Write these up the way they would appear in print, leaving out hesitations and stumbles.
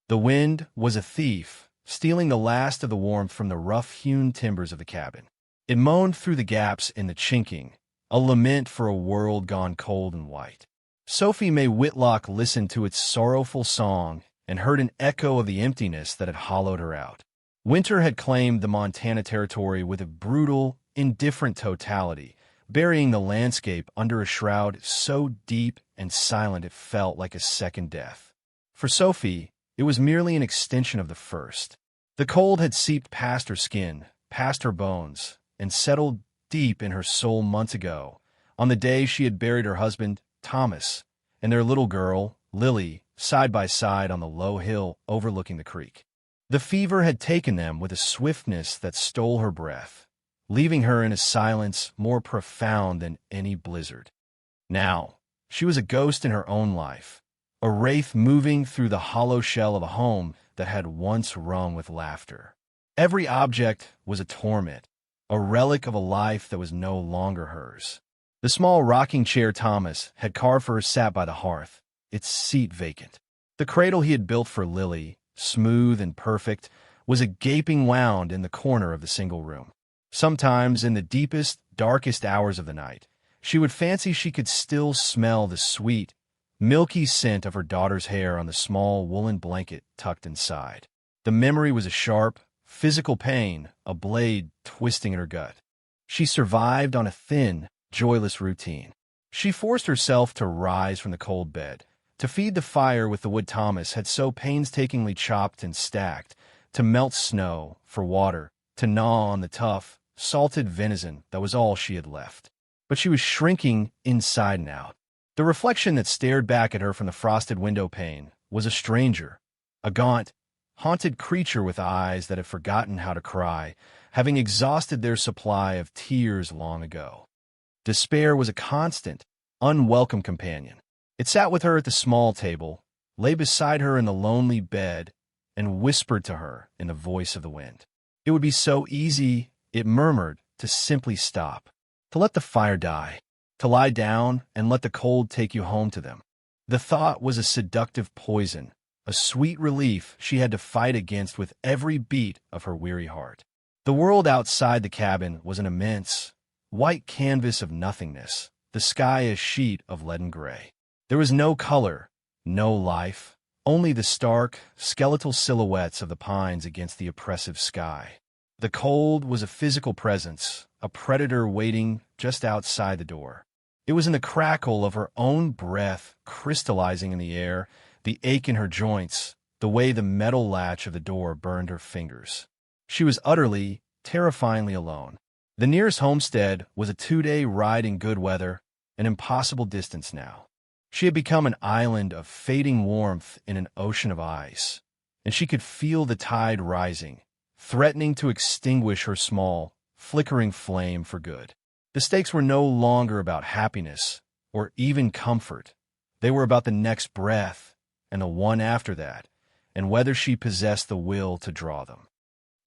The wind was a thief, stealing the last of the warmth from the rough-hewn timbers of the cabin. It moaned through the gaps in the chinking, a lament for a world gone cold and white. Sophie May Whitlock listened to its sorrowful song and heard an echo of the emptiness that had hollowed her out. Winter had claimed the Montana Territory with a brutal, indifferent totality, burying the landscape under a shroud so deep and silent it felt like a second death. For Sophie, it was merely an extension of the first. The cold had seeped past her skin, past her bones, and settled deep in her soul months ago, on the day she had buried her husband, Thomas, and their little girl, Lily, side by side on the low hill overlooking the creek. The fever had taken them with a swiftness that stole her breath, leaving her in a silence more profound than any blizzard. Now, she was a ghost in her own life, a wraith moving through the hollow shell of a home that had once rung with laughter. Every object was a torment, a relic of a life that was no longer hers. The small rocking chair Thomas had carved for her sat by the hearth, its seat vacant. The cradle he had built for Lily, smooth and perfect, was a gaping wound in the corner of the single room. Sometimes, in the deepest, darkest hours of the night, she would fancy she could still smell the sweet, milky scent of her daughter's hair on the small woolen blanket tucked inside. The memory was a sharp, physical pain, a blade twisting in her gut. She survived on a thin, joyless routine. She forced herself to rise from the cold bed, to feed the fire with the wood Thomas had so painstakingly chopped and stacked, to melt snow for water, to gnaw on the tough, salted venison that was all she had left. But she was shrinking inside and out. The reflection that stared back at her from the frosted window pane was a stranger, a gaunt, haunted creature with eyes that had forgotten how to cry, having exhausted their supply of tears long ago. Despair was a constant, unwelcome companion. It sat with her at the small table, lay beside her in the lonely bed, and whispered to her in the voice of the wind. It would be so easy, it murmured, to simply stop, to let the fire die, to lie down and let the cold take you home to them. The thought was a seductive poison, a sweet relief she had to fight against with every beat of her weary heart. The world outside the cabin was an immense, white canvas of nothingness, the sky a sheet of leaden gray. There was no color, no life, only the stark, skeletal silhouettes of the pines against the oppressive sky. The cold was a physical presence, a predator waiting just outside the door. It was in the crackle of her own breath crystallizing in the air, the ache in her joints, the way the metal latch of the door burned her fingers. She was utterly, terrifyingly alone. The nearest homestead was a 2-day ride in good weather, an impossible distance now. She had become an island of fading warmth in an ocean of ice, and she could feel the tide rising, threatening to extinguish her small, flickering flame for good. The stakes were no longer about happiness or even comfort. They were about the next breath and the one after that, and whether she possessed the will to draw them.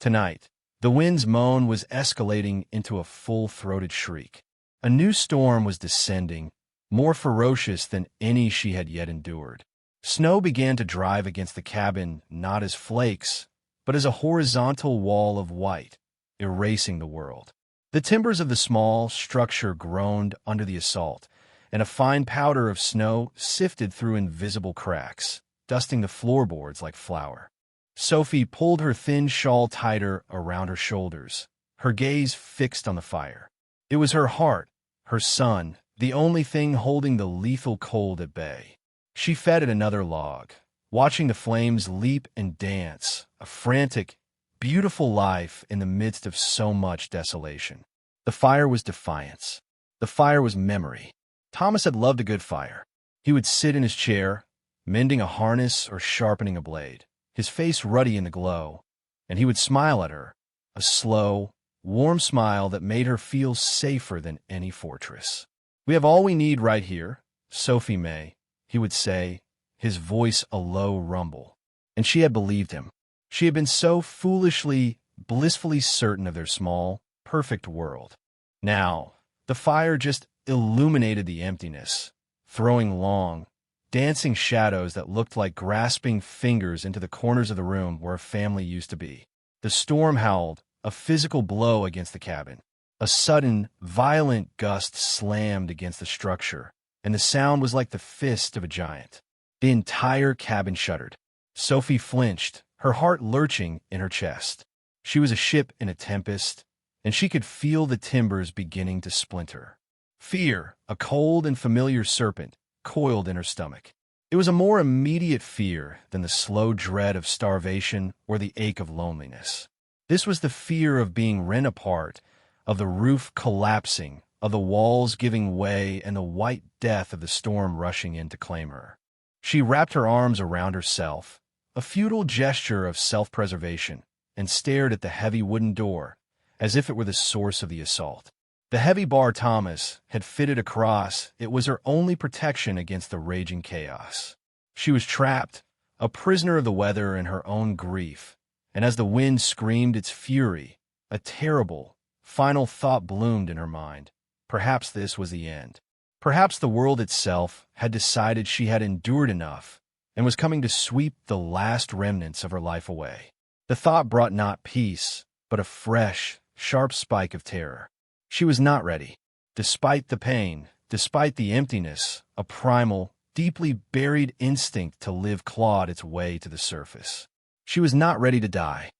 Tonight, the wind's moan was escalating into a full-throated shriek. A new storm was descending, more ferocious than any she had yet endured. Snow began to drive against the cabin not as flakes, but as a horizontal wall of white, erasing the world. The timbers of the small structure groaned under the assault, and a fine powder of snow sifted through invisible cracks, dusting the floorboards like flour. Sophie pulled her thin shawl tighter around her shoulders, her gaze fixed on the fire. It was her heart, her son, the only thing holding the lethal cold at bay. She fed at another log, watching the flames leap and dance, a frantic, beautiful life in the midst of so much desolation. The fire was defiance. The fire was memory. Thomas had loved a good fire. He would sit in his chair, mending a harness or sharpening a blade, his face ruddy in the glow, and he would smile at her, a slow, warm smile that made her feel safer than any fortress. "We have all we need right here, Sophie May," he would say, his voice a low rumble. And she had believed him. She had been so foolishly, blissfully certain of their small, perfect world. Now, the fire just illuminated the emptiness, throwing long, dancing shadows that looked like grasping fingers into the corners of the room where a family used to be. The storm howled, a physical blow against the cabin. A sudden, violent gust slammed against the structure, and the sound was like the fist of a giant. The entire cabin shuddered. Sophie flinched, her heart lurching in her chest. She was a ship in a tempest, and she could feel the timbers beginning to splinter. Fear, a cold and familiar serpent, coiled in her stomach. It was a more immediate fear than the slow dread of starvation or the ache of loneliness. This was the fear of being rent apart, of the roof collapsing, of the walls giving way, and the white death of the storm rushing in to claim her. She wrapped her arms around herself, a futile gesture of self-preservation, and stared at the heavy wooden door, as if it were the source of the assault. The heavy bar Thomas had fitted across. It was her only protection against the raging chaos. She was trapped, a prisoner of the weather and her own grief, and as the wind screamed its fury, a terrible, final thought bloomed in her mind. Perhaps this was the end. Perhaps the world itself had decided she had endured enough and was coming to sweep the last remnants of her life away. The thought brought not peace, but a fresh, sharp spike of terror. She was not ready. Despite the pain, despite the emptiness, a primal, deeply buried instinct to live clawed its way to the surface. She was not ready to die.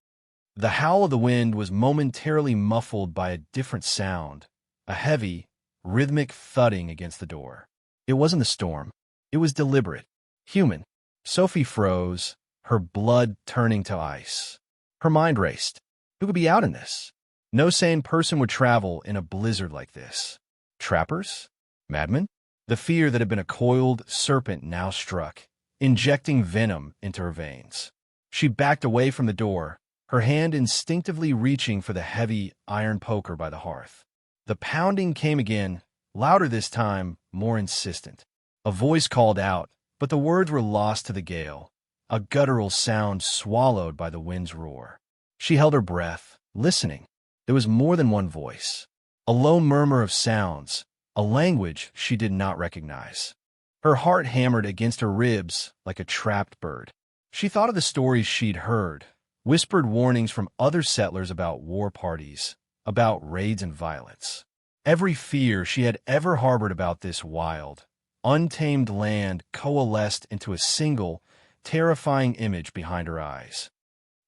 The howl of the wind was momentarily muffled by a different sound, a heavy, rhythmic thudding against the door. It wasn't the storm. It was deliberate, human. Sophie froze, her blood turning to ice. Her mind raced. Who could be out in this? No sane person would travel in a blizzard like this. Trappers? Madmen? The fear that had been a coiled serpent now struck, injecting venom into her veins. She backed away from the door, her hand instinctively reaching for the heavy iron poker by the hearth. The pounding came again, louder this time, more insistent. A voice called out, but the words were lost to the gale, a guttural sound swallowed by the wind's roar. She held her breath, listening. There was more than one voice, a low murmur of sounds, a language she did not recognize. Her heart hammered against her ribs like a trapped bird. She thought of the stories she'd heard, whispered warnings from other settlers about war parties, about raids and violence. Every fear she had ever harbored about this wild, untamed land coalesced into a single, terrifying image behind her eyes.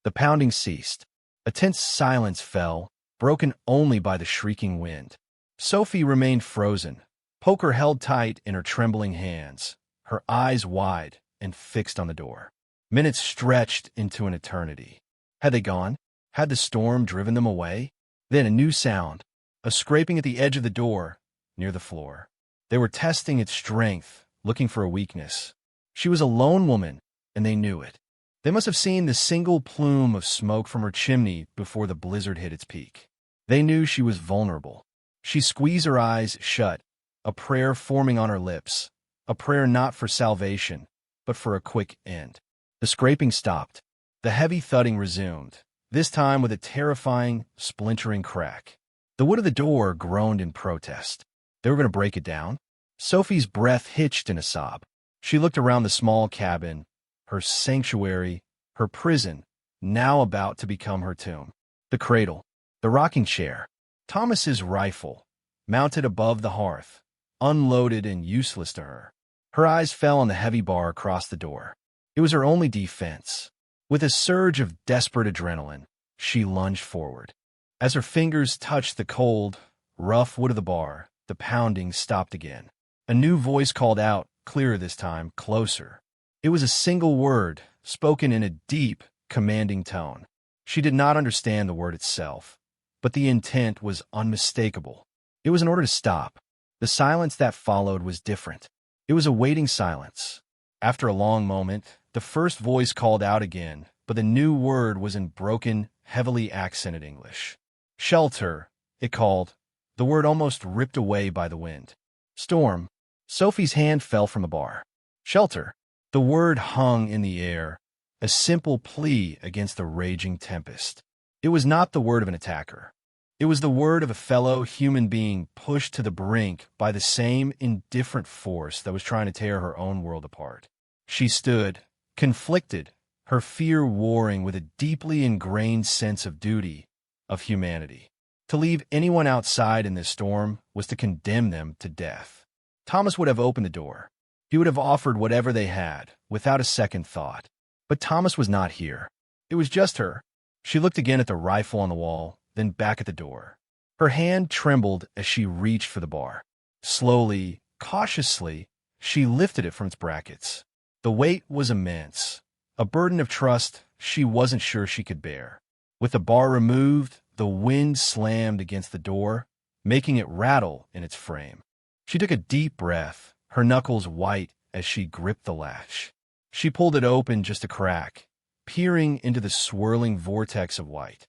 The pounding ceased. A tense silence fell, broken only by the shrieking wind. Sophie remained frozen, poker held tight in her trembling hands, her eyes wide and fixed on the door. Minutes stretched into an eternity. Had they gone? Had the storm driven them away? Then a new sound, a scraping at the edge of the door, near the floor. They were testing its strength, looking for a weakness. She was a lone woman, and they knew it. They must have seen the single plume of smoke from her chimney before the blizzard hit its peak. They knew she was vulnerable. She squeezed her eyes shut, a prayer forming on her lips, a prayer not for salvation, but for a quick end. The scraping stopped. The heavy thudding resumed, this time with a terrifying, splintering crack. The wood of the door groaned in protest. They were going to break it down? Sophie's breath hitched in a sob. She looked around the small cabin, her sanctuary, her prison, now about to become her tomb. The cradle, the rocking chair, Thomas's rifle, mounted above the hearth, unloaded and useless to her. Her eyes fell on the heavy bar across the door. It was her only defense. With a surge of desperate adrenaline, she lunged forward. As her fingers touched the cold, rough wood of the bar, the pounding stopped again. A new voice called out, clearer this time, closer. It was a single word, spoken in a deep, commanding tone. She did not understand the word itself, but the intent was unmistakable. It was an order to stop. The silence that followed was different. It was a waiting silence. After a long moment, the first voice called out again, but the new word was in broken, heavily accented English. Shelter, it called, the word almost ripped away by the wind. Storm. Sophie's hand fell from the bar. Shelter. The word hung in the air, a simple plea against the raging tempest. It was not the word of an attacker. It was the word of a fellow human being pushed to the brink by the same indifferent force that was trying to tear her own world apart. She stood, conflicted, her fear warring with a deeply ingrained sense of duty, of humanity. To leave anyone outside in this storm was to condemn them to death. Thomas would have opened the door. He would have offered whatever they had, without a second thought. But Thomas was not here. It was just her. She looked again at the rifle on the wall, then back at the door. Her hand trembled as she reached for the bar. Slowly, cautiously, she lifted it from its brackets. The weight was immense, a burden of trust she wasn't sure she could bear. With the bar removed, the wind slammed against the door, making it rattle in its frame. She took a deep breath, her knuckles white as she gripped the latch. She pulled it open just a crack, peering into the swirling vortex of white.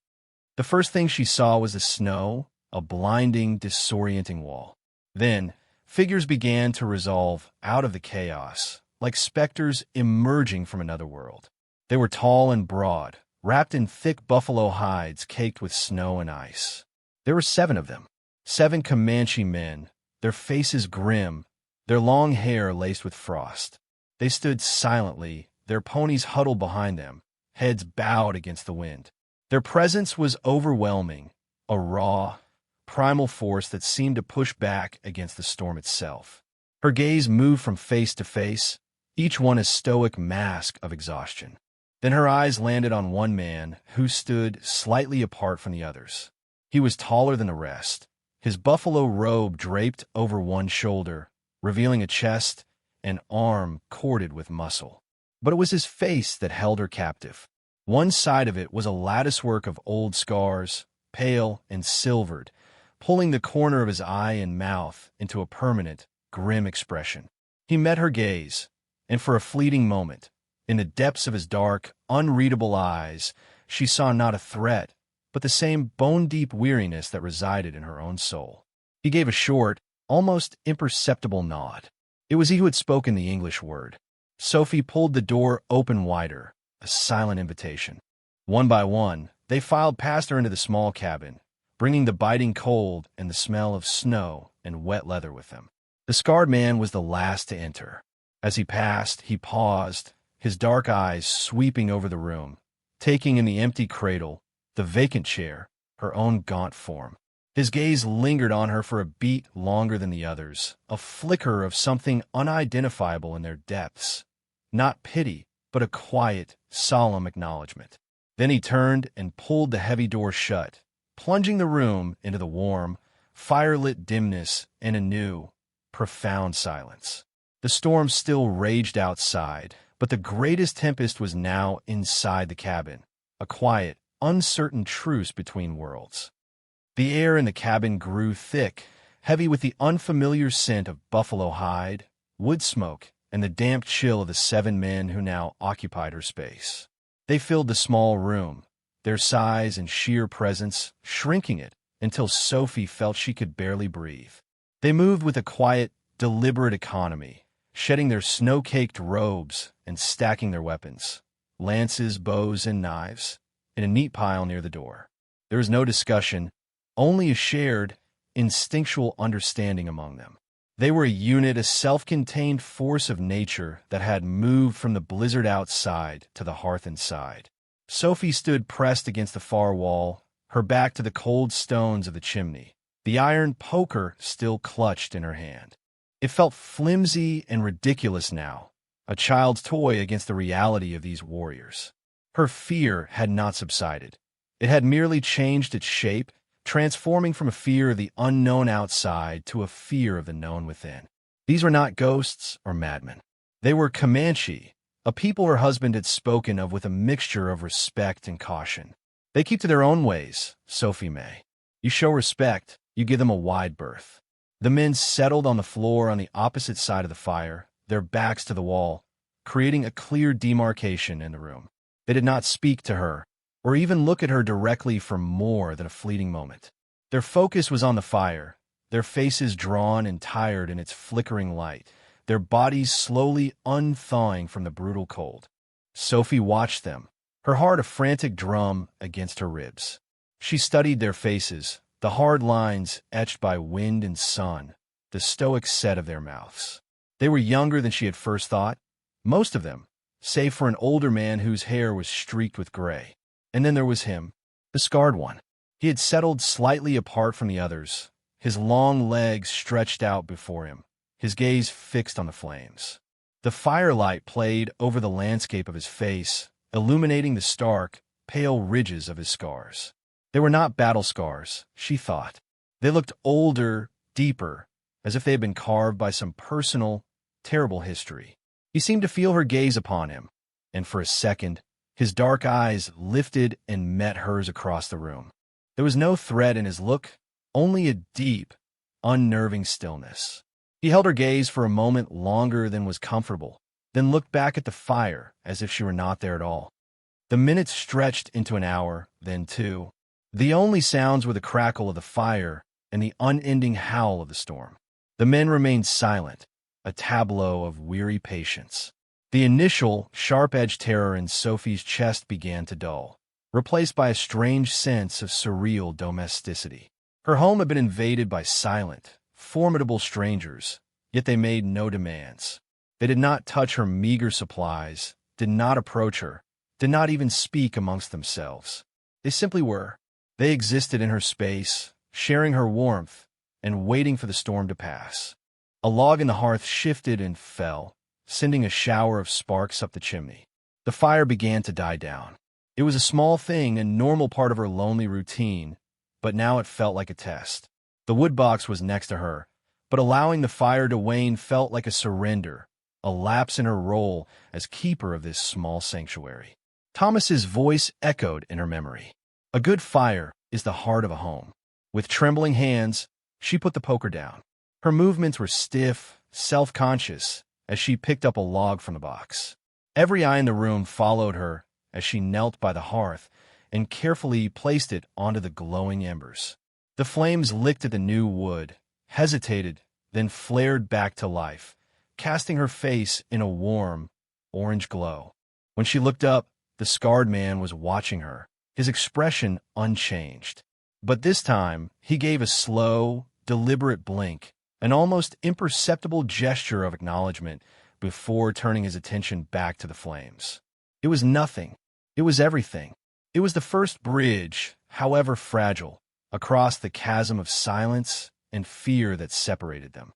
The first thing she saw was the snow, a blinding, disorienting wall. Then, figures began to resolve out of the chaos, like specters emerging from another world. They were tall and broad, wrapped in thick buffalo hides caked with snow and ice. There were 7 of them, 7 Comanche men, their faces grim, their long hair laced with frost. They stood silently, their ponies huddled behind them, heads bowed against the wind. Their presence was overwhelming, a raw, primal force that seemed to push back against the storm itself. Her gaze moved from face to face, each one a stoic mask of exhaustion. Then her eyes landed on one man who stood slightly apart from the others. He was taller than the rest, his buffalo robe draped over one shoulder, revealing a chest and arm corded with muscle. But it was his face that held her captive. One side of it was a latticework of old scars, pale and silvered, pulling the corner of his eye and mouth into a permanent, grim expression. He met her gaze, and for a fleeting moment, in the depths of his dark, unreadable eyes, she saw not a threat, but the same bone-deep weariness that resided in her own soul. He gave a short, almost imperceptible nod. It was he who had spoken the English word. Sophie pulled the door open wider, a silent invitation. One by one, they filed past her into the small cabin, bringing the biting cold and the smell of snow and wet leather with them. The scarred man was the last to enter. As he passed, he paused, his dark eyes sweeping over the room, taking in the empty cradle, the vacant chair, her own gaunt form. His gaze lingered on her for a beat longer than the others, a flicker of something unidentifiable in their depths. Not pity, but a quiet, solemn acknowledgement. Then he turned and pulled the heavy door shut, plunging the room into the warm, firelit dimness and a new, profound silence. The storm still raged outside, but the greatest tempest was now inside the cabin, a quiet, uncertain truce between worlds. The air in the cabin grew thick, heavy with the unfamiliar scent of buffalo hide, wood smoke, and the damp chill of the 7 men who now occupied her space. They filled the small room, their size and sheer presence shrinking it until Sophie felt she could barely breathe. They moved with a quiet, deliberate economy, shedding their snow-caked robes and stacking their weapons, lances, bows, and knives, in a neat pile near the door. There was no discussion, only a shared, instinctual understanding among them. They were a unit, a self-contained force of nature that had moved from the blizzard outside to the hearth inside. Sophie stood pressed against the far wall, her back to the cold stones of the chimney, the iron poker still clutched in her hand. It felt flimsy and ridiculous now, a child's toy against the reality of these warriors. Her fear had not subsided. It had merely changed its shape, transforming from a fear of the unknown outside to a fear of the known within. These were not ghosts or madmen. They were Comanche, a people her husband had spoken of with a mixture of respect and caution. They keep to their own ways, Sophie May. You show respect, you give them a wide berth. The men settled on the floor on the opposite side of the fire, their backs to the wall, creating a clear demarcation in the room. They did not speak to her, or even look at her directly for more than a fleeting moment. Their focus was on the fire, their faces drawn and tired in its flickering light, their bodies slowly unthawing from the brutal cold. Sophie watched them, her heart a frantic drum against her ribs. She studied their faces, the hard lines etched by wind and sun, the stoic set of their mouths. They were younger than she had first thought, most of them, save for an older man whose hair was streaked with gray. And then there was him, the scarred one. He had settled slightly apart from the others, his long legs stretched out before him, his gaze fixed on the flames. The firelight played over the landscape of his face, illuminating the stark, pale ridges of his scars. They were not battle scars, she thought. They looked older, deeper, as if they had been carved by some personal, terrible history. He seemed to feel her gaze upon him, and for a second, his dark eyes lifted and met hers across the room. There was no threat in his look, only a deep, unnerving stillness. He held her gaze for a moment longer than was comfortable, then looked back at the fire as if she were not there at all. The minutes stretched into an hour, then two. The only sounds were the crackle of the fire and the unending howl of the storm. The men remained silent, a tableau of weary patience. The initial, sharp-edged terror in Sophie's chest began to dull, replaced by a strange sense of surreal domesticity. Her home had been invaded by silent, formidable strangers, yet they made no demands. They did not touch her meager supplies, did not approach her, did not even speak amongst themselves. They simply were. They existed in her space, sharing her warmth, and waiting for the storm to pass. A log in the hearth shifted and fell, sending a shower of sparks up the chimney. The fire began to die down. It was a small thing, a normal part of her lonely routine, but now it felt like a test. The woodbox was next to her, but allowing the fire to wane felt like a surrender, a lapse in her role as keeper of this small sanctuary. Thomas's voice echoed in her memory. A good fire is the heart of a home. With trembling hands, she put the poker down. Her movements were stiff, self-conscious, as she picked up a log from the box. Every eye in the room followed her as she knelt by the hearth and carefully placed it onto the glowing embers. The flames licked at the new wood, hesitated, then flared back to life, casting her face in a warm, orange glow. When she looked up, the scarred man was watching her, his expression unchanged. But this time, he gave a slow, deliberate blink, an almost imperceptible gesture of acknowledgement before turning his attention back to the flames. It was nothing. It was everything. It was the first bridge, however fragile, across the chasm of silence and fear that separated them.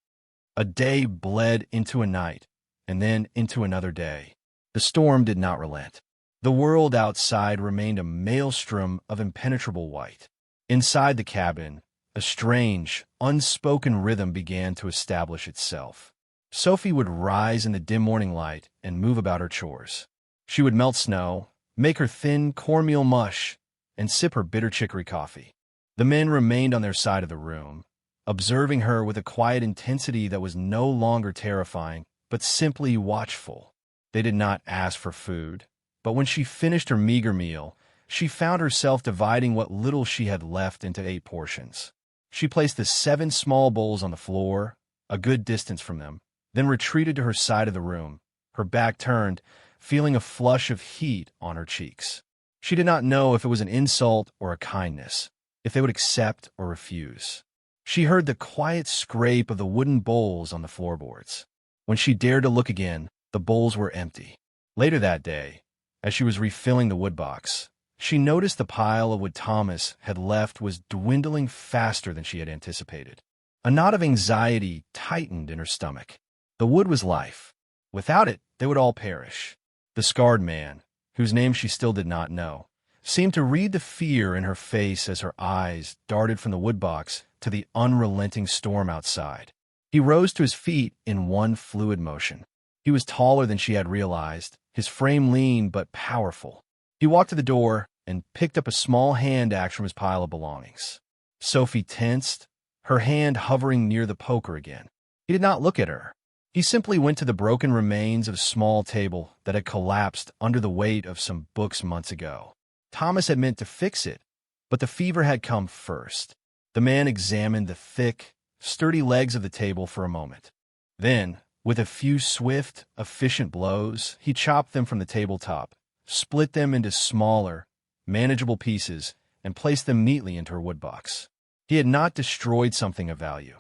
A day bled into a night, and then into another day. The storm did not relent. The world outside remained a maelstrom of impenetrable white. Inside the cabin, a strange, unspoken rhythm began to establish itself. Sophie would rise in the dim morning light and move about her chores. She would melt snow, make her thin cornmeal mush, and sip her bitter chicory coffee. The men remained on their side of the room, observing her with a quiet intensity that was no longer terrifying, but simply watchful. They did not ask for food, but when she finished her meager meal, she found herself dividing what little she had left into 8 portions. She placed the 7 small bowls on the floor, a good distance from them, then retreated to her side of the room, her back turned, feeling a flush of heat on her cheeks. She did not know if it was an insult or a kindness, if they would accept or refuse. She heard the quiet scrape of the wooden bowls on the floorboards. When she dared to look again, the bowls were empty. Later that day, as she was refilling the woodbox, she noticed the pile of wood Thomas had left was dwindling faster than she had anticipated. A knot of anxiety tightened in her stomach. The wood was life. Without it, they would all perish. The scarred man, whose name she still did not know, seemed to read the fear in her face as her eyes darted from the woodbox to the unrelenting storm outside. He rose to his feet in one fluid motion. He was taller than she had realized, his frame lean but powerful. He walked to the door and picked up a small hand axe from his pile of belongings. Sophie tensed, her hand hovering near the poker again. He did not look at her. He simply went to the broken remains of a small table that had collapsed under the weight of some books months ago. Thomas had meant to fix it, but the fever had come first. The man examined the thick, sturdy legs of the table for a moment. Then, with a few swift, efficient blows, he chopped them from the tabletop, split them into smaller, manageable pieces, and placed them neatly into her woodbox. He had not destroyed something of value.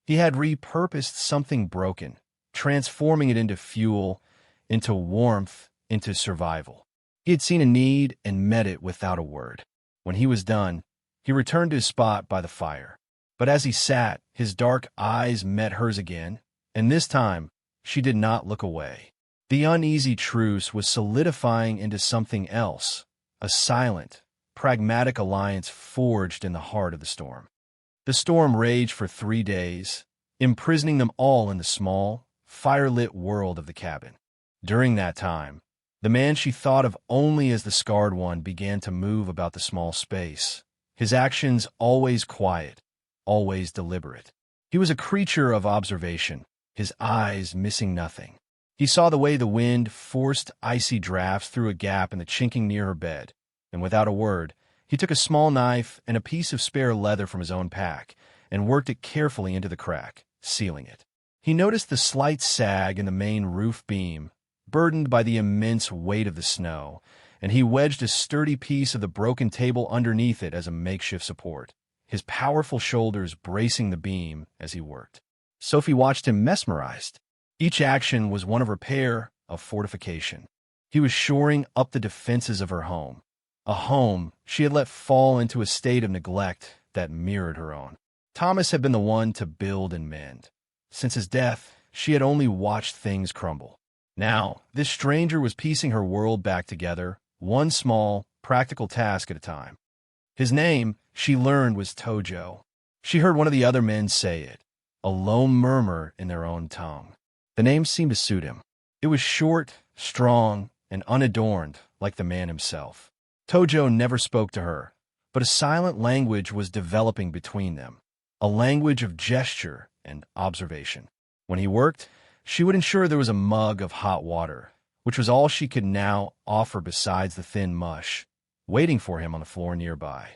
He had repurposed something broken, transforming it into fuel, into warmth, into survival. He had seen a need and met it without a word. When he was done, he returned to his spot by the fire. But as he sat, his dark eyes met hers again, and this time she did not look away. The uneasy truce was solidifying into something else, a silent, pragmatic alliance forged in the heart of the storm. The storm raged for 3 days, imprisoning them all in the small, fire-lit world of the cabin. During that time, the man she thought of only as the scarred one began to move about the small space, his actions always quiet, always deliberate. He was a creature of observation, his eyes missing nothing. He saw the way the wind forced icy drafts through a gap in the chinking near her bed, and without a word, he took a small knife and a piece of spare leather from his own pack and worked it carefully into the crack, sealing it. He noticed the slight sag in the main roof beam, burdened by the immense weight of the snow, and he wedged a sturdy piece of the broken table underneath it as a makeshift support, his powerful shoulders bracing the beam as he worked. Sophie watched him mesmerized. Each action was one of repair, of fortification. He was shoring up the defenses of her home, a home she had let fall into a state of neglect that mirrored her own. Thomas had been the one to build and mend. Since his death, she had only watched things crumble. Now, this stranger was piecing her world back together, one small, practical task at a time. His name, she learned, was Tojo. She heard one of the other men say it, a low murmur in their own tongue. The name seemed to suit him. It was short, strong, and unadorned, like the man himself. Tojo never spoke to her, but a silent language was developing between them, a language of gesture and observation. When he worked, she would ensure there was a mug of hot water, which was all she could now offer besides the thin mush, waiting for him on the floor nearby.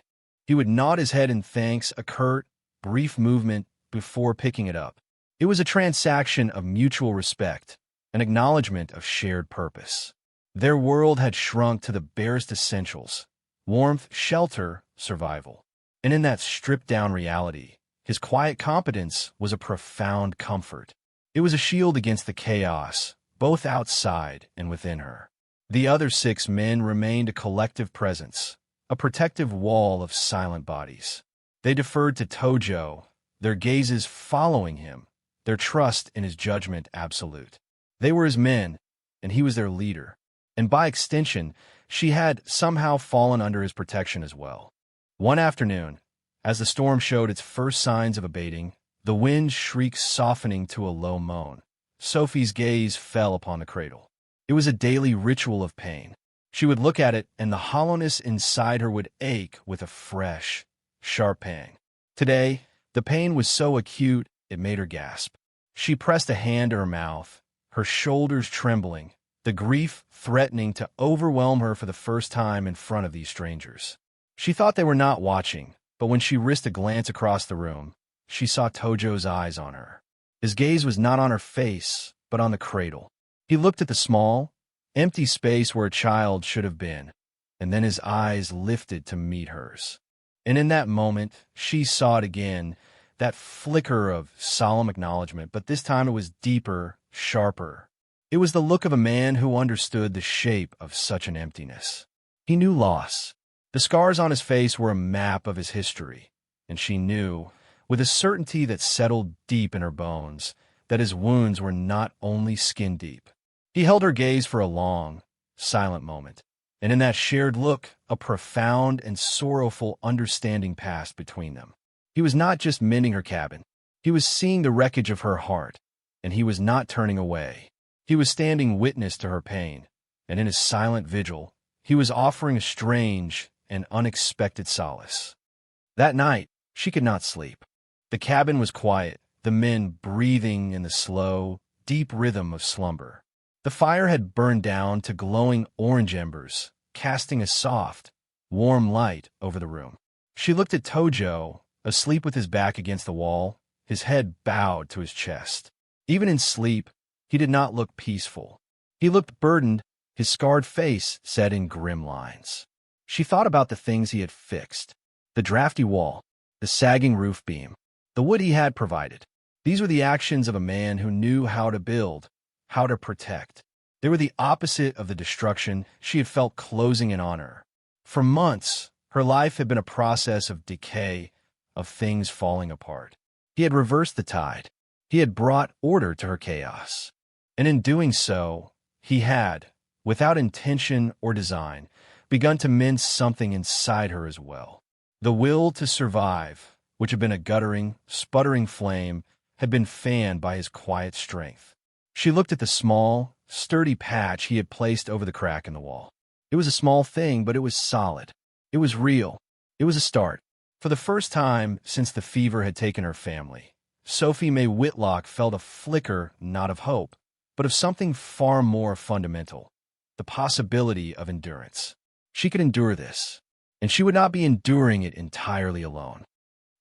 He would nod his head in thanks, a curt, brief movement before picking it up. It was a transaction of mutual respect, an acknowledgement of shared purpose. Their world had shrunk to the barest essentials: warmth, shelter, survival. And in that stripped-down reality, his quiet competence was a profound comfort. It was a shield against the chaos, both outside and within her. The other 6 men remained a collective presence, a protective wall of silent bodies. They deferred to Tojo, their gazes following him, their trust in his judgment absolute. They were his men, and he was their leader. And by extension, she had somehow fallen under his protection as well. One afternoon, as the storm showed its first signs of abating, the wind shrieked softening to a low moan. Sophie's gaze fell upon the cradle. It was a daily ritual of pain. She would look at it, and the hollowness inside her would ache with a fresh, sharp pang. Today, the pain was so acute it made her gasp. She pressed a hand to her mouth, her shoulders trembling, the grief threatening to overwhelm her for the first time in front of these strangers. She thought they were not watching, but when she risked a glance across the room, she saw Tojo's eyes on her. His gaze was not on her face, but on the cradle. He looked at the small, empty space where a child should have been, and then his eyes lifted to meet hers. And in that moment, she saw it again, that flicker of solemn acknowledgement, but this time it was deeper, sharper. It was the look of a man who understood the shape of such an emptiness. He knew loss. The scars on his face were a map of his history, and she knew, with a certainty that settled deep in her bones, that his wounds were not only skin-deep. He held her gaze for a long, silent moment, and in that shared look, a profound and sorrowful understanding passed between them. He was not just mending her cabin. He was seeing the wreckage of her heart, and he was not turning away. He was standing witness to her pain, and in his silent vigil, he was offering a strange and unexpected solace. That night, she could not sleep. The cabin was quiet, the men breathing in the slow, deep rhythm of slumber. The fire had burned down to glowing orange embers, casting a soft, warm light over the room. She looked at Tojo, asleep with his back against the wall, his head bowed to his chest. Even in sleep, he did not look peaceful. He looked burdened, his scarred face set in grim lines. She thought about the things he had fixed: the drafty wall, the sagging roof beam, the wood he had provided. These were the actions of a man who knew how to build, how to protect. They were the opposite of the destruction she had felt closing in on her. For months, her life had been a process of decay, of things falling apart. He had reversed the tide. He had brought order to her chaos. And in doing so, he had, without intention or design, begun to mend something inside her as well. The will to survive, which had been a guttering, sputtering flame, had been fanned by his quiet strength. She looked at the small, sturdy patch he had placed over the crack in the wall. It was a small thing, but it was solid. It was real. It was a start. For the first time since the fever had taken her family, Sophie May Whitlock felt a flicker not of hope, but of something far more fundamental, the possibility of endurance. She could endure this, and she would not be enduring it entirely alone.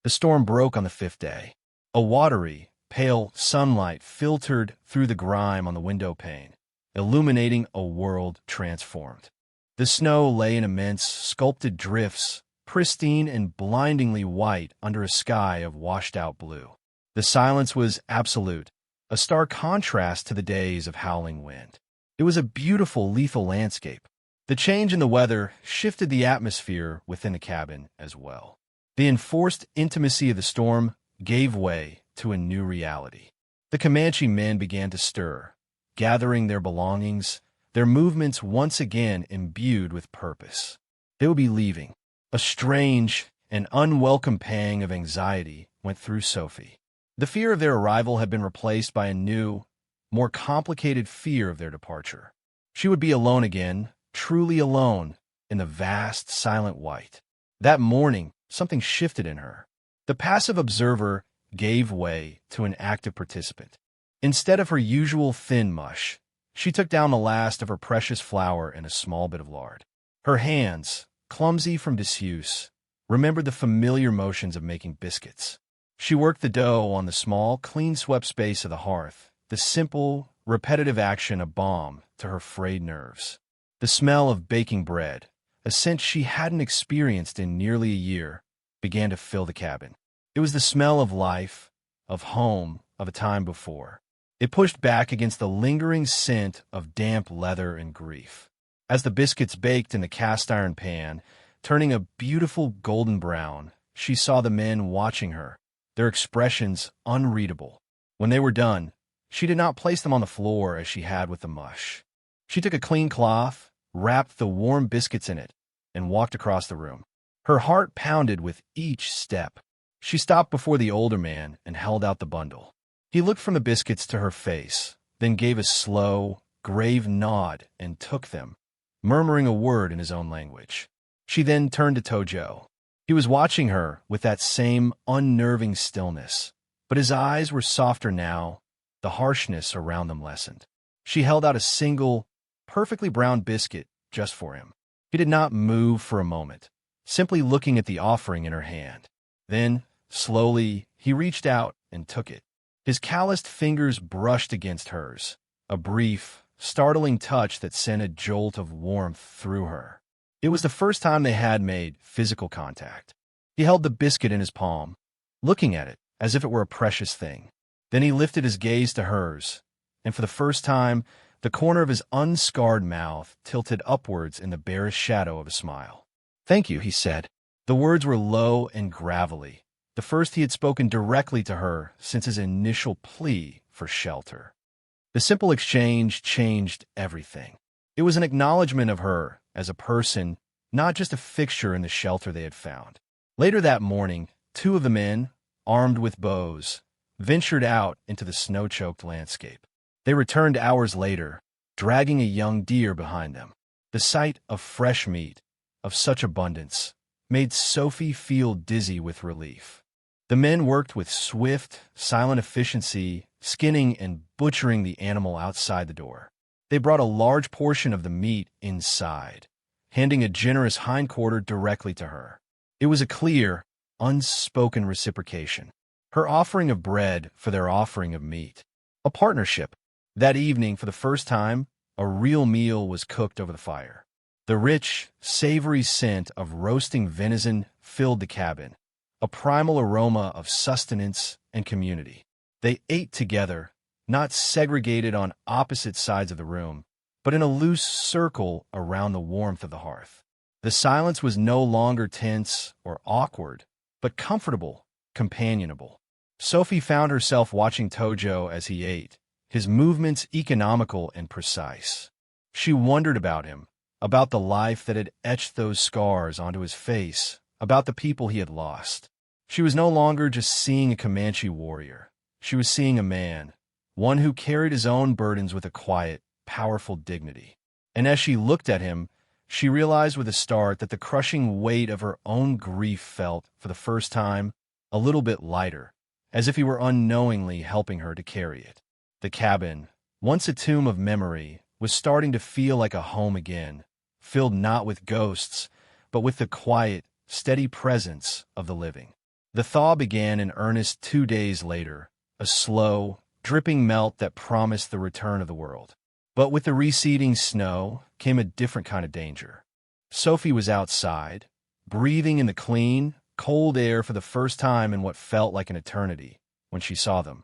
The storm broke on the 5th day. A watery, pale sunlight filtered through the grime on the window pane, illuminating a world transformed. The snow lay in immense, sculpted drifts, pristine and blindingly white under a sky of washed-out blue. The silence was absolute, a stark contrast to the days of howling wind. It was a beautiful, lethal landscape. The change in the weather shifted the atmosphere within the cabin as well. The enforced intimacy of the storm gave way to a new reality. The Comanche men began to stir, gathering their belongings, their movements once again imbued with purpose. They would be leaving. A strange and unwelcome pang of anxiety went through Sophie. The fear of their arrival had been replaced by a new, more complicated fear of their departure. She would be alone again, truly alone, in the vast, silent white. That morning, something shifted in her. The passive observer gave way to an active participant. Instead of her usual thin mush, she took down the last of her precious flour in a small bit of lard. Her hands, clumsy from disuse, remembered the familiar motions of making biscuits. She worked the dough on the small, clean-swept space of the hearth, the simple, repetitive action a balm to her frayed nerves. The smell of baking bread, a scent she hadn't experienced in nearly a year, began to fill the cabin. It was the smell of life, of home, of a time before. It pushed back against the lingering scent of damp leather and grief. As the biscuits baked in the cast-iron pan, turning a beautiful golden brown, she saw the men watching her, their expressions unreadable. When they were done, she did not place them on the floor as she had with the mush. She took a clean cloth, wrapped the warm biscuits in it, and walked across the room. Her heart pounded with each step. She stopped before the older man and held out the bundle. He looked from the biscuits to her face, then gave a slow, grave nod and took them, murmuring a word in his own language. She then turned to Tojo. He was watching her with that same unnerving stillness, but his eyes were softer now, the harshness around them lessened. She held out a single, perfectly brown biscuit just for him. He did not move for a moment, simply looking at the offering in her hand. Then, slowly, he reached out and took it. His calloused fingers brushed against hers, a brief, startling touch that sent a jolt of warmth through her. It was the first time they had made physical contact. He held the biscuit in his palm, looking at it as if it were a precious thing. Then he lifted his gaze to hers, and for the first time, the corner of his unscarred mouth tilted upwards in the barest shadow of a smile. "Thank you," he said. The words were low and gravelly, the first he had spoken directly to her since his initial plea for shelter. The simple exchange changed everything. It was an acknowledgement of her as a person, not just a fixture in the shelter they had found. Later that morning, 2 of the men, armed with bows, ventured out into the snow-choked landscape. They returned hours later, dragging a young deer behind them. The sight of fresh meat, of such abundance, made Sophie feel dizzy with relief. The men worked with swift, silent efficiency, skinning and butchering the animal outside the door. They brought a large portion of the meat inside, handing a generous hindquarter directly to her. It was a clear, unspoken reciprocation. Her offering of bread for their offering of meat. A partnership. That evening, for the first time, a real meal was cooked over the fire. The rich, savory scent of roasting venison filled the cabin, a primal aroma of sustenance and community. They ate together, not segregated on opposite sides of the room, but in a loose circle around the warmth of the hearth. The silence was no longer tense or awkward, but comfortable, companionable. Sophie found herself watching Tojo as he ate, his movements economical and precise. She wondered about him, about the life that had etched those scars onto his face, about the people he had lost. She was no longer just seeing a Comanche warrior. She was seeing a man, one who carried his own burdens with a quiet, powerful dignity. And as she looked at him, she realized with a start that the crushing weight of her own grief felt, for the first time, a little bit lighter, as if he were unknowingly helping her to carry it. The cabin, once a tomb of memory, was starting to feel like a home again, filled not with ghosts, but with the quiet, steady presence of the living. The thaw began in earnest 2 days later, a slow, dripping melt that promised the return of the world. But with the receding snow came a different kind of danger. Sophie was outside, breathing in the clean, cold air for the first time in what felt like an eternity, when she saw them.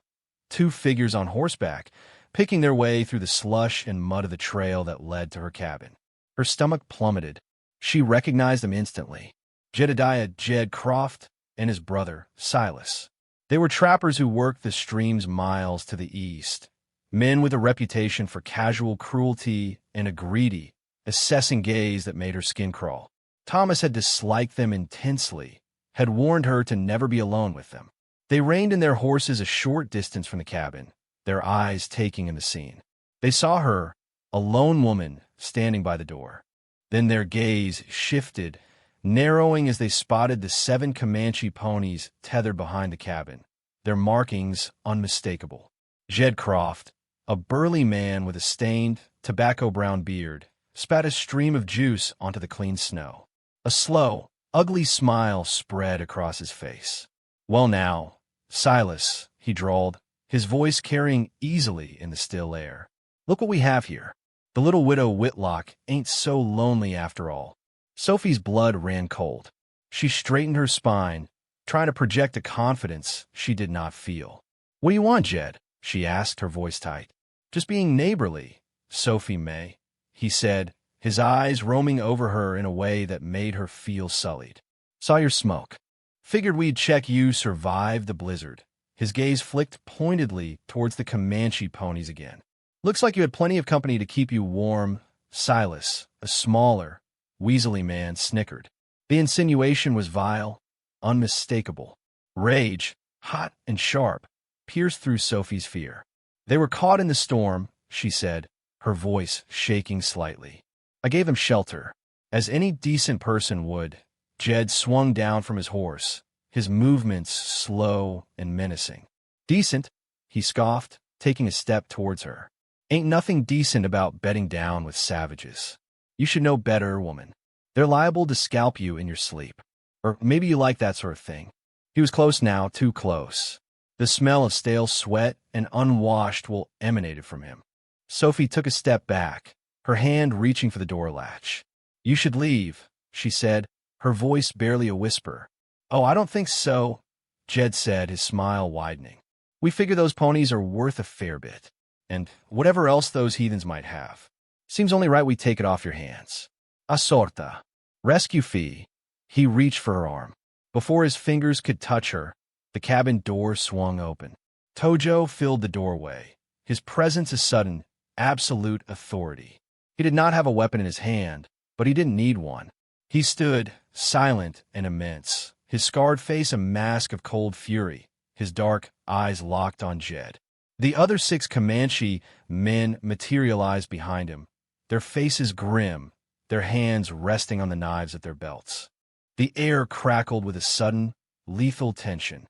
2 figures on horseback, picking their way through the slush and mud of the trail that led to her cabin. Her stomach plummeted. She recognized them instantly. Jedediah Jed Croft and his brother, Silas. They were trappers who worked the streams miles to the east, men with a reputation for casual cruelty and a greedy, assessing gaze that made her skin crawl. Thomas had disliked them intensely, had warned her to never be alone with them. They reined in their horses a short distance from the cabin, their eyes taking in the scene. They saw her, a lone woman, standing by the door. Then their gaze shifted, narrowing as they spotted the 7 Comanche ponies tethered behind the cabin, their markings unmistakable. Jed Croft, a burly man with a stained, tobacco-brown beard, spat a stream of juice onto the clean snow. A slow, ugly smile spread across his face. "Well now, Silas," he drawled, his voice carrying easily in the still air. "Look what we have here. The little widow Whitlock ain't so lonely after all." Sophie's blood ran cold. She straightened her spine, trying to project a confidence she did not feel. "What do you want, Jed?" she asked, her voice tight. "Just being neighborly, Sophie May," he said, his eyes roaming over her in a way that made her feel sullied. "Saw your smoke. Figured we'd check you survived the blizzard." His gaze flicked pointedly towards the Comanche ponies again. "Looks like you had plenty of company to keep you warm." Silas, a smaller, weaselly man, snickered. The insinuation was vile, unmistakable. Rage, hot and sharp, pierced through Sophie's fear. "They were caught in the storm," she said, her voice shaking slightly. "I gave them shelter, as any decent person would." Jed swung down from his horse, his movements slow and menacing. "Decent?" he scoffed, taking a step towards her. "Ain't nothing decent about bedding down with savages. You should know better, woman. They're liable to scalp you in your sleep. Or maybe you like that sort of thing." He was close now, too close. The smell of stale sweat and unwashed wool emanated from him. Sophie took a step back, her hand reaching for the door latch. "You should leave," she said, her voice barely a whisper. "Oh, I don't think so," Jed said, his smile widening. "We figure those ponies are worth a fair bit, and whatever else those heathens might have. Seems only right we take it off your hands. A sorta. Rescue fee." He reached for her arm. Before his fingers could touch her, the cabin door swung open. Tojo filled the doorway, his presence a sudden, absolute authority. He did not have a weapon in his hand, but he didn't need one. He stood, silent and immense, his scarred face a mask of cold fury, his dark eyes locked on Jed. The other 6 Comanche men materialized behind him, their faces grim, their hands resting on the knives at their belts. The air crackled with a sudden, lethal tension.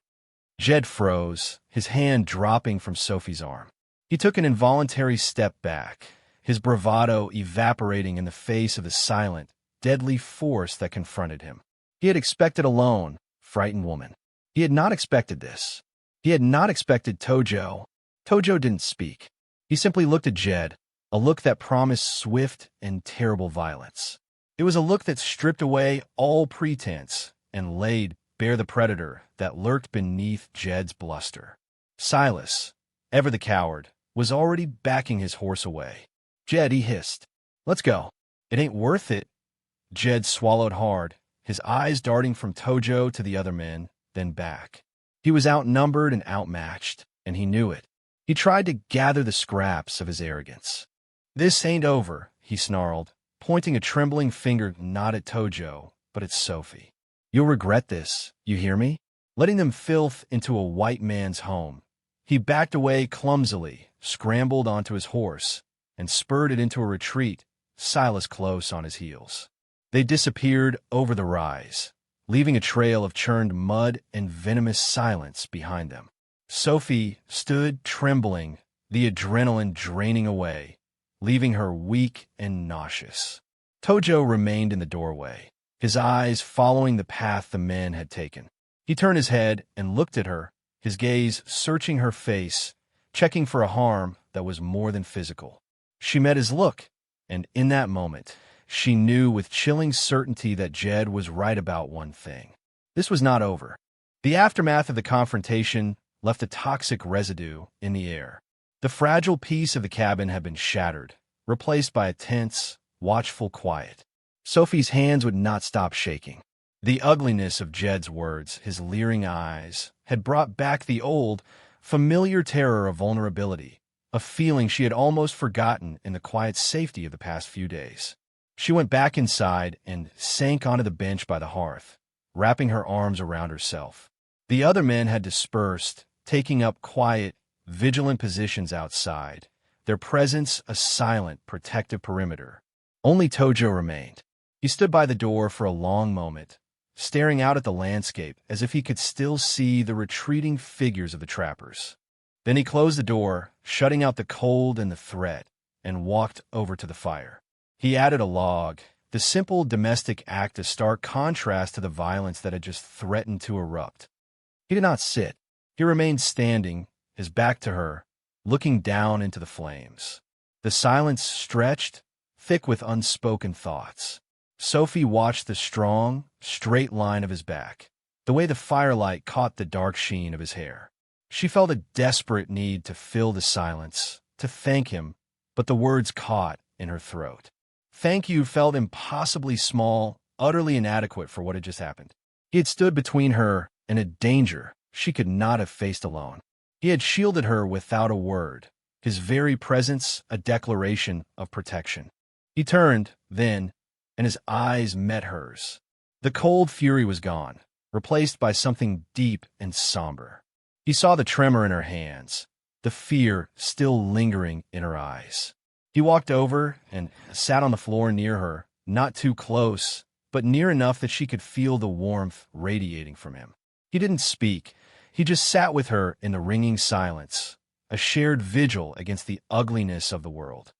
Jed froze, his hand dropping from Sophie's arm. He took an involuntary step back, his bravado evaporating in the face of the silent, deadly force that confronted him. He had expected a lone, frightened woman. He had not expected this. He had not expected Tojo. Tojo didn't speak. He simply looked at Jed, a look that promised swift and terrible violence. It was a look that stripped away all pretense and laid bear the predator that lurked beneath Jed's bluster. Silas, ever the coward, was already backing his horse away. "Jed," he hissed. "Let's go." "It ain't worth it." Jed swallowed hard, his eyes darting from Tojo to the other men, then back. He was outnumbered and outmatched, and he knew it. He tried to gather the scraps of his arrogance. "This ain't over," he snarled, pointing a trembling finger not at Tojo, but at Sophie. "You'll regret this, you hear me?" Letting them filth into a white man's home. He backed away clumsily, scrambled onto his horse, and spurred it into a retreat, Silas close on his heels. They disappeared over the rise, leaving a trail of churned mud and venomous silence behind them. Sophie stood trembling, the adrenaline draining away, leaving her weak and nauseous. Tojo remained in the doorway, his eyes following the path the men had taken. He turned his head and looked at her, his gaze searching her face, checking for a harm that was more than physical. She met his look, and in that moment, she knew with chilling certainty that Jed was right about one thing. This was not over. The aftermath of the confrontation left a toxic residue in the air. The fragile peace of the cabin had been shattered, replaced by a tense, watchful quiet. Sophie's hands would not stop shaking. The ugliness of Jed's words, his leering eyes, had brought back the old, familiar terror of vulnerability, a feeling she had almost forgotten in the quiet safety of the past few days. She went back inside and sank onto the bench by the hearth, wrapping her arms around herself. The other men had dispersed, taking up quiet, vigilant positions outside, their presence a silent, protective perimeter. Only Tojo remained. He stood by the door for a long moment, staring out at the landscape as if he could still see the retreating figures of the trappers. Then he closed the door, shutting out the cold and the threat, and walked over to the fire. He added a log, the simple domestic act of stark contrast to the violence that had just threatened to erupt. He did not sit. He remained standing, his back to her, looking down into the flames. The silence stretched, thick with unspoken thoughts. Sophie watched the strong, straight line of his back, the way the firelight caught the dark sheen of his hair. She felt a desperate need to fill the silence, to thank him, but the words caught in her throat. Thank you felt impossibly small, utterly inadequate for what had just happened. He had stood between her and a danger she could not have faced alone. He had shielded her without a word, his very presence a declaration of protection. He turned, then, and his eyes met hers. The cold fury was gone, replaced by something deep and somber. He saw the tremor in her hands, the fear still lingering in her eyes. He walked over and sat on the floor near her, not too close, but near enough that she could feel the warmth radiating from him. He didn't speak. He just sat with her in the ringing silence, a shared vigil against the ugliness of the world.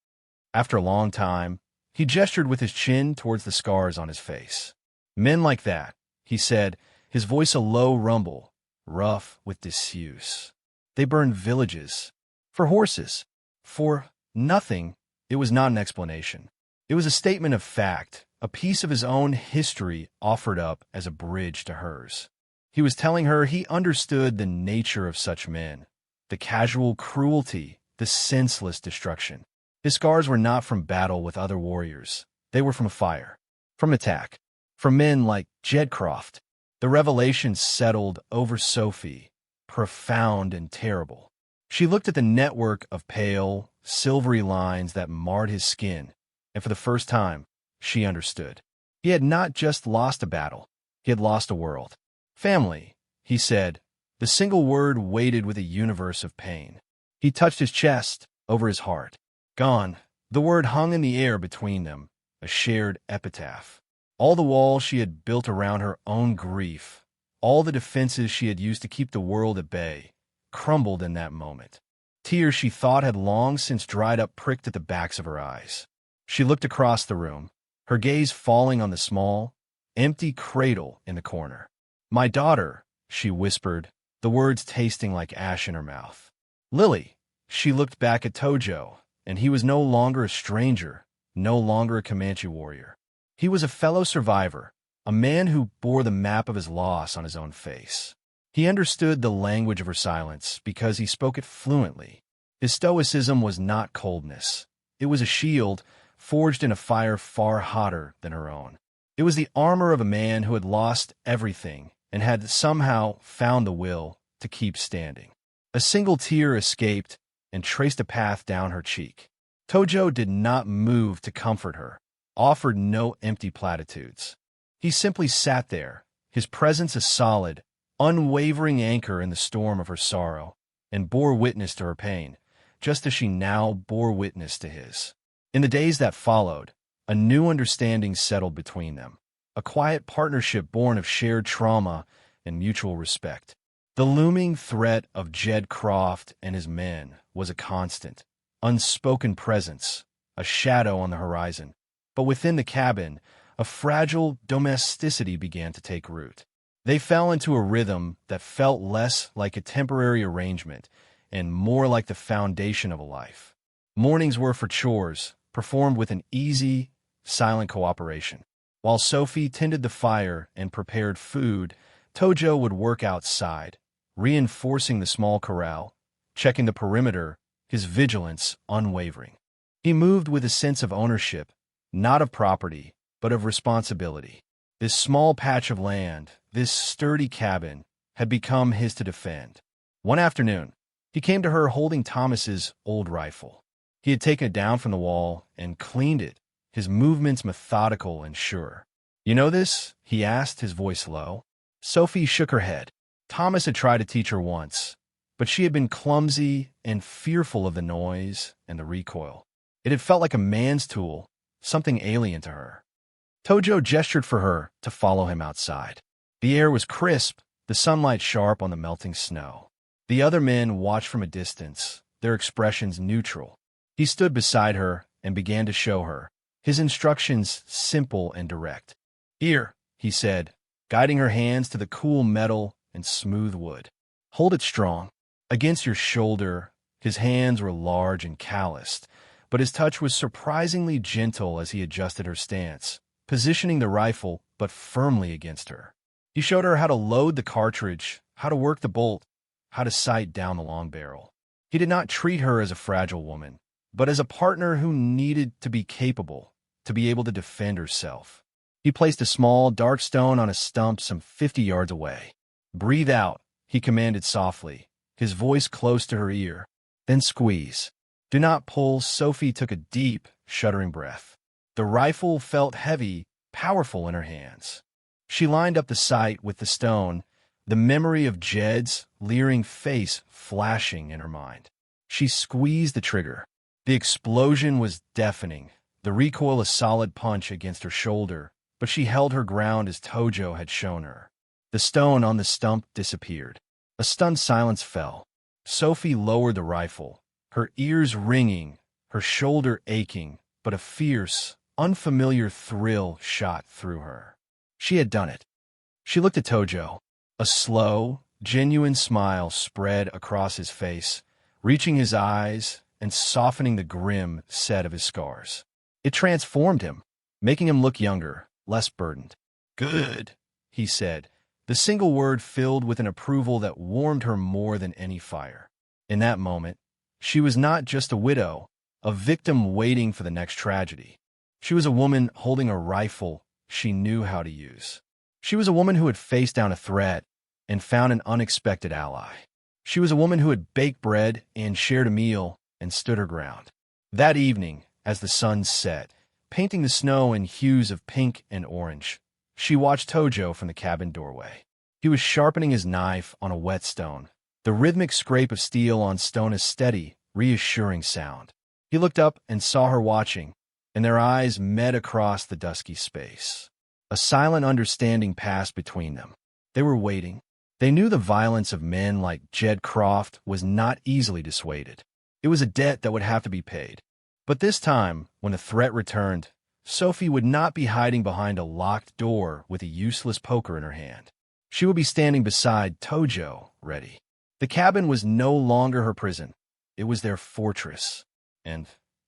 After a long time, he gestured with his chin towards the scars on his face. "Men like that," he said, his voice a low rumble, rough with disuse. "They burned villages. For horses. For nothing." It was not an explanation. It was a statement of fact, a piece of his own history offered up as a bridge to hers. He was telling her he understood the nature of such men, the casual cruelty, the senseless destruction. His scars were not from battle with other warriors. They were from fire, from attack, from men like Jed Croft. The revelation settled over Sophie, profound and terrible. She looked at the network of pale, silvery lines that marred his skin, and for the first time, she understood. He had not just lost a battle, he had lost a world. "Family," he said, the single word weighted with a universe of pain. He touched his chest, over his heart. Gone. The word hung in the air between them, a shared epitaph. All the walls she had built around her own grief, all the defenses she had used to keep the world at bay, crumbled in that moment. Tears she thought had long since dried up pricked at the backs of her eyes. She looked across the room, her gaze falling on the small, empty cradle in the corner. "My daughter," she whispered, the words tasting like ash in her mouth. "Lily." She looked back at Tojo, and he was no longer a stranger, no longer a Comanche warrior. He was a fellow survivor, a man who bore the map of his loss on his own face. He understood the language of her silence because he spoke it fluently. His stoicism was not coldness. It was a shield forged in a fire far hotter than her own. It was the armor of a man who had lost everything and had somehow found the will to keep standing. A single tear escaped and traced a path down her cheek. Tojo did not move to comfort her, offered no empty platitudes. He simply sat there, his presence a solid, unwavering anchor in the storm of her sorrow, and bore witness to her pain, just as she now bore witness to his. In the days that followed, a new understanding settled between them, a quiet partnership born of shared trauma and mutual respect. The looming threat of Jed Croft and his men was a constant, unspoken presence, a shadow on the horizon. But within the cabin, a fragile domesticity began to take root. They fell into a rhythm that felt less like a temporary arrangement and more like the foundation of a life. Mornings were for chores, performed with an easy, silent cooperation. While Sophie tended the fire and prepared food, Tojo would work outside, reinforcing the small corral, checking the perimeter, his vigilance unwavering. He moved with a sense of ownership, not of property, but of responsibility. This small patch of land, this sturdy cabin, had become his to defend. One afternoon, he came to her holding Thomas's old rifle. He had taken it down from the wall and cleaned it, his movements methodical and sure. "You know this?" he asked, his voice low. Sophie shook her head. Thomas had tried to teach her once, but she had been clumsy and fearful of the noise and the recoil. It had felt like a man's tool, something alien to her. Tojo gestured for her to follow him outside. The air was crisp, the sunlight sharp on the melting snow. The other men watched from a distance, their expressions neutral. He stood beside her and began to show her, his instructions simple and direct. "Here," he said, guiding her hands to the cool metal and smooth wood. "Hold it strong. Against your shoulder." His hands were large and calloused, but his touch was surprisingly gentle as he adjusted her stance, positioning the rifle but firmly against her. He showed her how to load the cartridge, how to work the bolt, how to sight down the long barrel. He did not treat her as a fragile woman, but as a partner who needed to be capable, to be able to defend herself. He placed a small, dark stone on a stump some 50 yards away. "Breathe out," he commanded softly, his voice close to her ear. "Then squeeze. Do not pull." Sophie took a deep, shuddering breath. The rifle felt heavy, powerful in her hands. She lined up the sight with the stone, the memory of Jed's leering face flashing in her mind. She squeezed the trigger. The explosion was deafening, the recoil a solid punch against her shoulder, but she held her ground as Tojo had shown her. The stone on the stump disappeared. A stunned silence fell. Sophie lowered the rifle, her ears ringing, her shoulder aching, but a fierce, unfamiliar thrill shot through her. She had done it. She looked at Tojo. A slow, genuine smile spread across his face, reaching his eyes and softening the grim set of his scars. It transformed him, making him look younger, less burdened. "Good," he said, the single word filled with an approval that warmed her more than any fire. In that moment, she was not just a widow, a victim waiting for the next tragedy. She was a woman holding a rifle she knew how to use. She was a woman who had faced down a threat and found an unexpected ally. She was a woman who had baked bread and shared a meal and stood her ground. That evening, as the sun set, painting the snow in hues of pink and orange, she watched Tojo from the cabin doorway. He was sharpening his knife on a whetstone, the rhythmic scrape of steel on stone a steady, reassuring sound. He looked up and saw her watching, and their eyes met across the dusky space. A silent understanding passed between them. They were waiting. They knew the violence of men like Jed Croft was not easily dissuaded. It was a debt that would have to be paid. But this time, when the threat returned, Sophie would not be hiding behind a locked door with a useless poker in her hand. She would be standing beside Tojo, ready. The cabin was no longer her prison. It was their fortress, and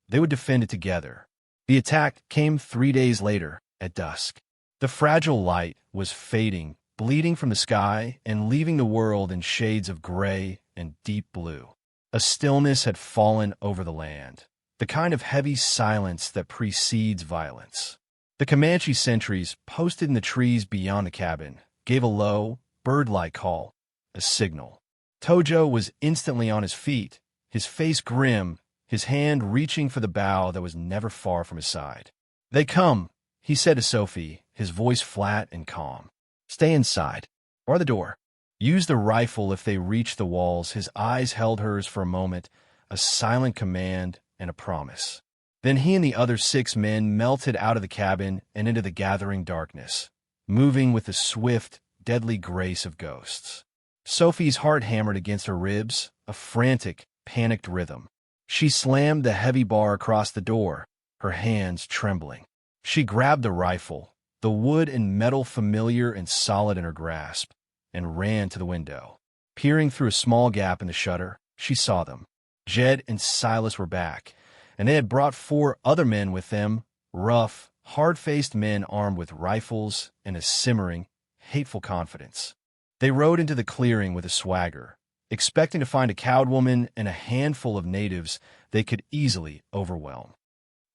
they would defend it together. The attack came 3 days later, at dusk. The fragile light was fading, bleeding from the sky and leaving the world in shades of gray and deep blue. A stillness had fallen over the land, the kind of heavy silence that precedes violence. The Comanche sentries, posted in the trees beyond the cabin, gave a low, bird-like call, a signal. Tojo was instantly on his feet, his face grim, his hand reaching for the bow that was never far from his side. "They come," he said to Sophie, his voice flat and calm. "Stay inside. Bar the door. Use the rifle if they reach the walls." His eyes held hers for a moment, a silent command and a promise. Then he and the other 6 men melted out of the cabin and into the gathering darkness, moving with the swift, deadly grace of ghosts. Sophie's heart hammered against her ribs, a frantic, panicked rhythm. She slammed the heavy bar across the door, her hands trembling. She grabbed the rifle, the wood and metal familiar and solid in her grasp, and ran to the window. Peering through a small gap in the shutter, she saw them. Jed and Silas were back, and they had brought 4 other men with them, rough, hard-faced men armed with rifles and a simmering, hateful confidence. They rode into the clearing with a swagger, expecting to find a cowed woman and a handful of natives they could easily overwhelm.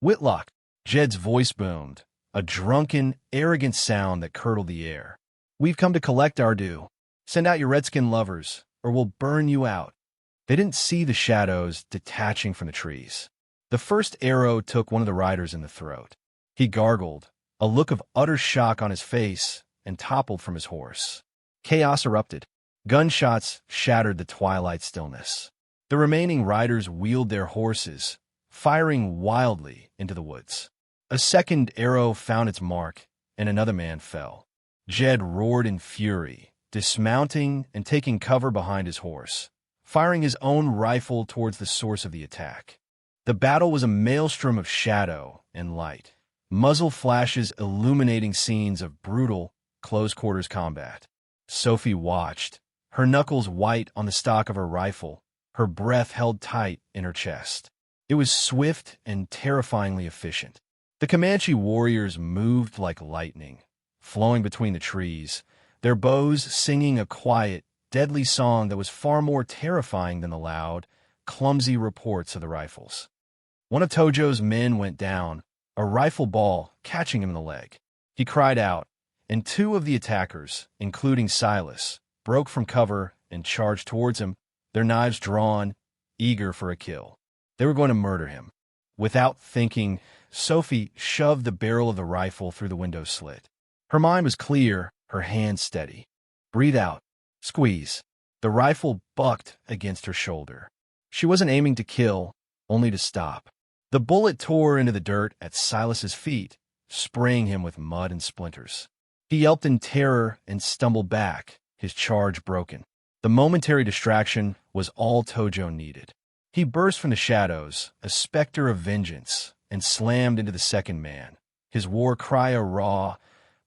"Whitlock," Jed's voice boomed, a drunken, arrogant sound that curdled the air. "We've come to collect our due. Send out your redskin lovers, or we'll burn you out." They didn't see the shadows detaching from the trees. The first arrow took one of the riders in the throat. He gargled, a look of utter shock on his face, and toppled from his horse. Chaos erupted. Gunshots shattered the twilight stillness. The remaining riders wheeled their horses, firing wildly into the woods. A second arrow found its mark, and another man fell. Jed roared in fury, dismounting and taking cover behind his horse, firing his own rifle towards the source of the attack. The battle was a maelstrom of shadow and light, muzzle flashes illuminating scenes of brutal, close-quarters combat. Sophie watched, her knuckles white on the stock of her rifle, her breath held tight in her chest. It was swift and terrifyingly efficient. The Comanche warriors moved like lightning, flowing between the trees, their bows singing a quiet, deadly song that was far more terrifying than the loud, clumsy reports of the rifles. One of Tojo's men went down, a rifle ball catching him in the leg. He cried out, and 2 of the attackers, including Silas, broke from cover and charged towards him, their knives drawn, eager for a kill. They were going to murder him. Without thinking, Sophie shoved the barrel of the rifle through the window slit. Her mind was clear, her hands steady. "Breathe out. Squeeze." The rifle bucked against her shoulder. She wasn't aiming to kill, only to stop. The bullet tore into the dirt at Silas's feet, spraying him with mud and splinters. He yelped in terror and stumbled back, his charge broken. The momentary distraction was all Tojo needed. He burst from the shadows, a specter of vengeance, and slammed into the second man, his war cry a raw,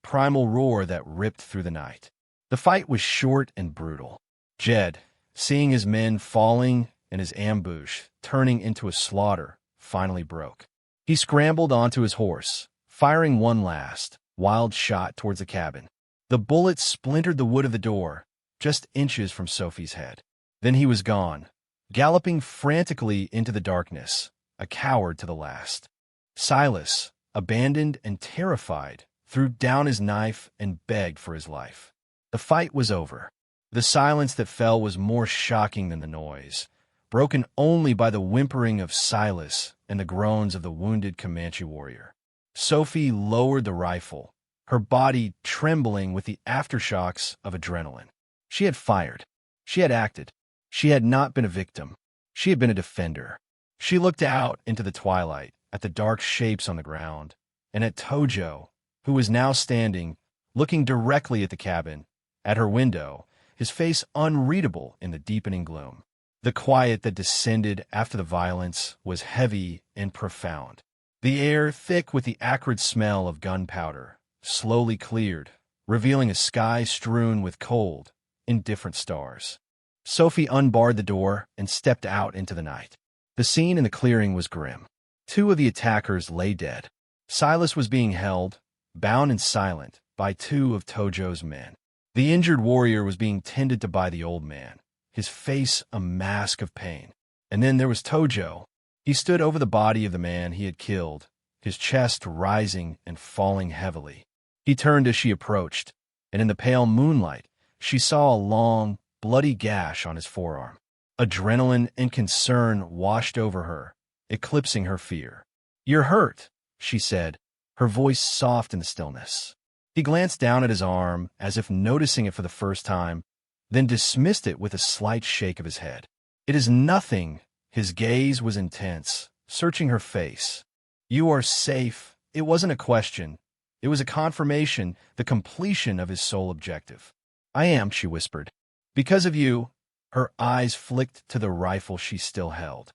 primal roar that ripped through the night. The fight was short and brutal. Jed, seeing his men falling and his ambush turning into a slaughter, finally broke. He scrambled onto his horse, firing one last, wild shot towards the cabin. The bullet splintered the wood of the door, just inches from Sophie's head. Then he was gone, galloping frantically into the darkness, a coward to the last. Silas, abandoned and terrified, threw down his knife and begged for his life. The fight was over. The silence that fell was more shocking than the noise, broken only by the whimpering of Silas and the groans of the wounded Comanche warrior. Sophie lowered the rifle, her body trembling with the aftershocks of adrenaline. She had fired. She had acted. She had not been a victim. She had been a defender. She looked out into the twilight, at the dark shapes on the ground, and at Tojo, who was now standing, looking directly at the cabin, at her window, his face unreadable in the deepening gloom. The quiet that descended after the violence was heavy and profound. The air, thick with the acrid smell of gunpowder, slowly cleared, revealing a sky strewn with cold, indifferent stars. Sophie unbarred the door and stepped out into the night. The scene in the clearing was grim. 2 of the attackers lay dead. Silas was being held, bound and silent, by two of Tojo's men. The injured warrior was being tended to by the old man, his face a mask of pain. And then there was Tojo. He stood over the body of the man he had killed, his chest rising and falling heavily. He turned as she approached, and in the pale moonlight, she saw a long, bloody gash on his forearm. Adrenaline and concern washed over her, eclipsing her fear. "You're hurt," she said, her voice soft in the stillness. He glanced down at his arm, as if noticing it for the first time, then dismissed it with a slight shake of his head. "It is nothing." His gaze was intense, searching her face. "You are safe." It wasn't a question. It was a confirmation, the completion of his sole objective. "I am," she whispered. "Because of you." Her eyes flicked to the rifle she still held.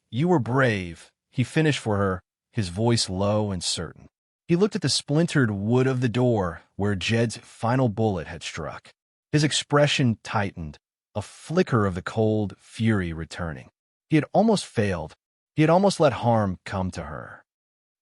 You were brave," he finished for her, his voice low and certain. He looked at the splintered wood of the door where Jed's final bullet had struck. His expression tightened, a flicker of the cold fury returning. He had almost failed. He had almost let harm come to her.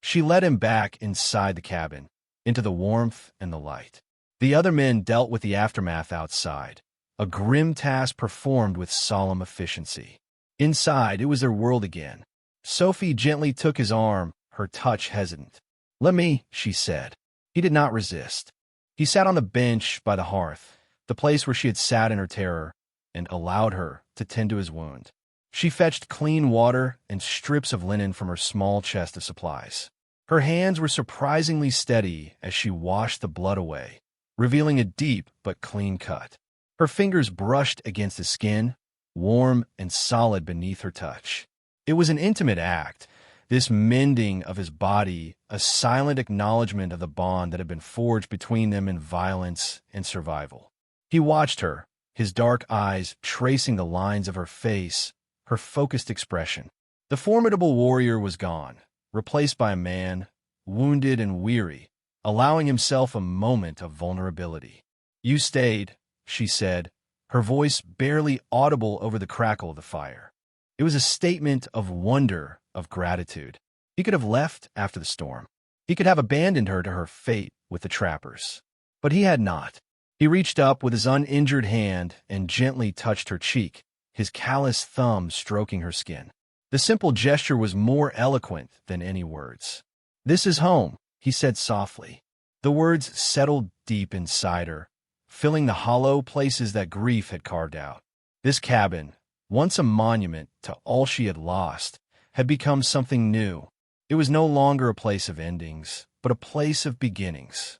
She led him back inside the cabin, into the warmth and the light. The other men dealt with the aftermath outside, a grim task performed with solemn efficiency. Inside, it was their world again. Sophie gently took his arm, her touch hesitant. "Let me," she said. He did not resist. He sat on the bench by the hearth, the place where she had sat in her terror, and allowed her to tend to his wound. She fetched clean water and strips of linen from her small chest of supplies. Her hands were surprisingly steady as she washed the blood away, revealing a deep but clean cut. Her fingers brushed against the skin, warm and solid beneath her touch. It was an intimate act, this mending of his body, a silent acknowledgement of the bond that had been forged between them in violence and survival. He watched her, his dark eyes tracing the lines of her face, her focused expression. The formidable warrior was gone, replaced by a man, wounded and weary, allowing himself a moment of vulnerability. "You stayed," she said, her voice barely audible over the crackle of the fire. It was a statement of wonder, of gratitude. He could have left after the storm. He could have abandoned her to her fate with the trappers. But he had not. He reached up with his uninjured hand and gently touched her cheek, his callous thumb stroking her skin. The simple gesture was more eloquent than any words. "This is home," he said softly. The words settled deep inside her, filling the hollow places that grief had carved out. This cabin, once a monument to all she had lost, had become something new. It was no longer a place of endings, but a place of beginnings.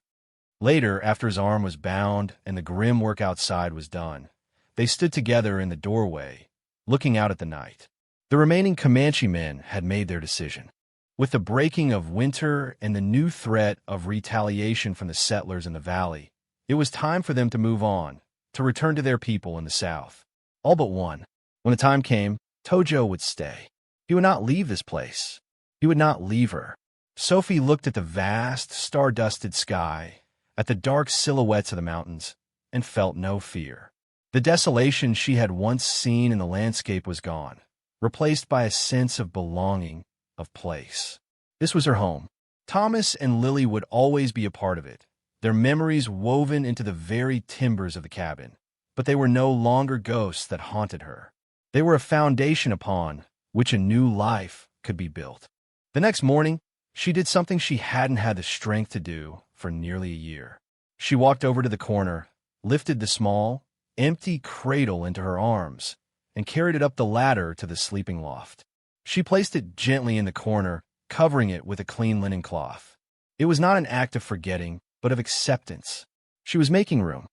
Later, after his arm was bound and the grim work outside was done, they stood together in the doorway, looking out at the night. The remaining Comanche men had made their decision. With the breaking of winter and the new threat of retaliation from the settlers in the valley, it was time for them to move on, to return to their people in the south. All but one. When the time came, Tojo would stay. He would not leave this place. He would not leave her. Sophie looked at the vast, star-dusted sky, at the dark silhouettes of the mountains, and felt no fear. The desolation she had once seen in the landscape was gone, replaced by a sense of belonging, of place. This was her home. Thomas and Lily would always be a part of it, their memories woven into the very timbers of the cabin. But they were no longer ghosts that haunted her. They were a foundation upon which a new life could be built. The next morning, she did something she hadn't had the strength to do for nearly a year. She walked over to the corner, lifted the small, empty cradle into her arms, and carried it up the ladder to the sleeping loft. She placed it gently in the corner, covering it with a clean linen cloth. It was not an act of forgetting, but of acceptance. She was making room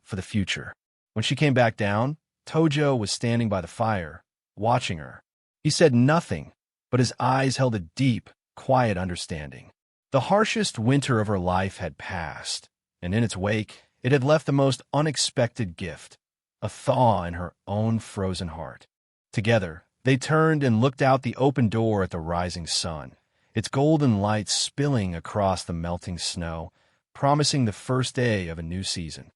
for the future. When she came back down, Tojo was standing by the fire, watching her. He said nothing, but his eyes held a deep, quiet understanding. The harshest winter of her life had passed, and in its wake, it had left the most unexpected gift, a thaw in her own frozen heart. Together, they turned and looked out the open door at the rising sun, its golden light spilling across the melting snow, promising the first day of a new season.